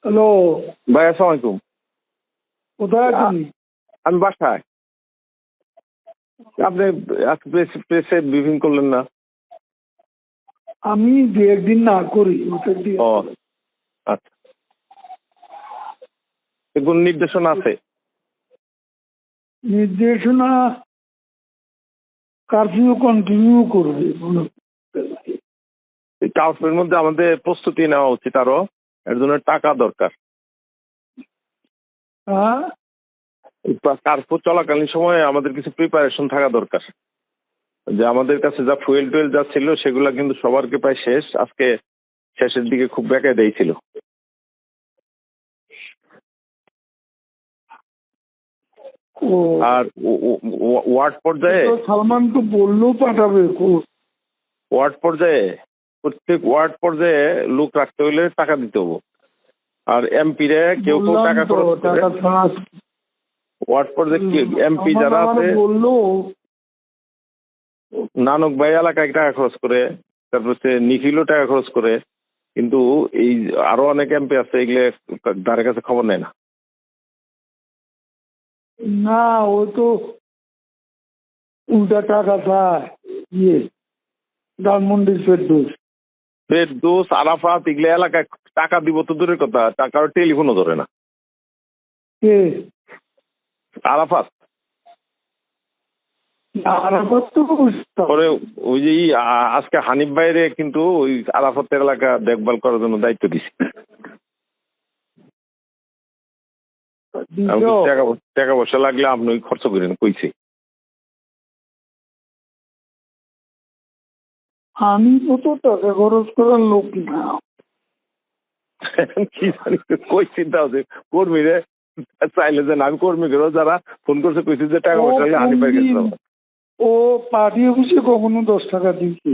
Hello, ভাই আসসালামু আলাইকুম। কোথায় আছেন? আমি বাসায়। আপনি আজকে প্রেসে ব্রিফিং করলেন না? আমি দু একদিন না করি ওটা দিয়ে। ও আচ্ছা, কোন নির্দেশনা আছে? নির্দেশনা কারফিউ কন্টিনিউ করবে মনে হয়। এই কার্ফের মধ্যে আমাদের প্রস্তুতি নেওয়া উচিত, আরো এর জন্য টাকা দরকার। হ্যাঁ, কার্ফু চলাকালীন সময়ে আমাদের কিছু প্রিপারেশন থাকা দরকার। যে আমাদের কাছে যা ফুয়েল টুয়েল যা ছিল সেগুলা কিন্তু সবারকে প্রায় শেষ। আজকে শেষের দিকে খুব বেঁকে দিয়েছিল। ও আর ওয়ার্ড পর্যায়ে তো সালমান তো বললেও পাঠাবে। প্রত্যেক ওয়ার্ড পর্যায়ে লোক রাখতে হলে টাকা দিতে হবে। আর এমপি রে কেউ কেউ বললাম টাকা তো, খরচ করে। টাকা ছাড়া ওয়ার্ড পর্যায়ে এমপি যারা আমার আছে, বললো নানক ভাই এলাকায় টাকা খরচ করে, তারপর সে নিখিলও টাকা খরচ করে, কিন্তু এই আরো অনেক এমপি আছে এগুলো ধারে কাছে খবর নেয় না। না, ও তো উল্টা টাকা চায়। ইয়ে ধানমন্ডির ফেরদৌস। ফেরদৌস, আরাফাত এগুলো এলাকায় টাকা দিব তো দূরের কথা, টাকার টেলিফোনও ধরে না। কে? আরাফাত আরাফাত তো বুঝতাম। পরে ওই যে আজকে হানিফ ভাইরে কিন্তু ওই আরাফাতের এলাকা দেখভাল করার জন্য দায়িত্ব দিছে। আমি দিছো? টাকা পয়সা লাগলে আপনি ওই খরচ করেন কইছে। আমি তো টাকা খরচ করার লোক না। কি জানি কই চিন্তা হচ্ছে কর্মীরে চাইলে যে আমি কর্মীদেরও যারা ফোন করছে কইছি যে টাকা পয়সা লাগলে হানিফ ভাইয়ের কাছে যাবো। ও পার্টি অফিসে কখনো 10 টাকা দিচ্ছে।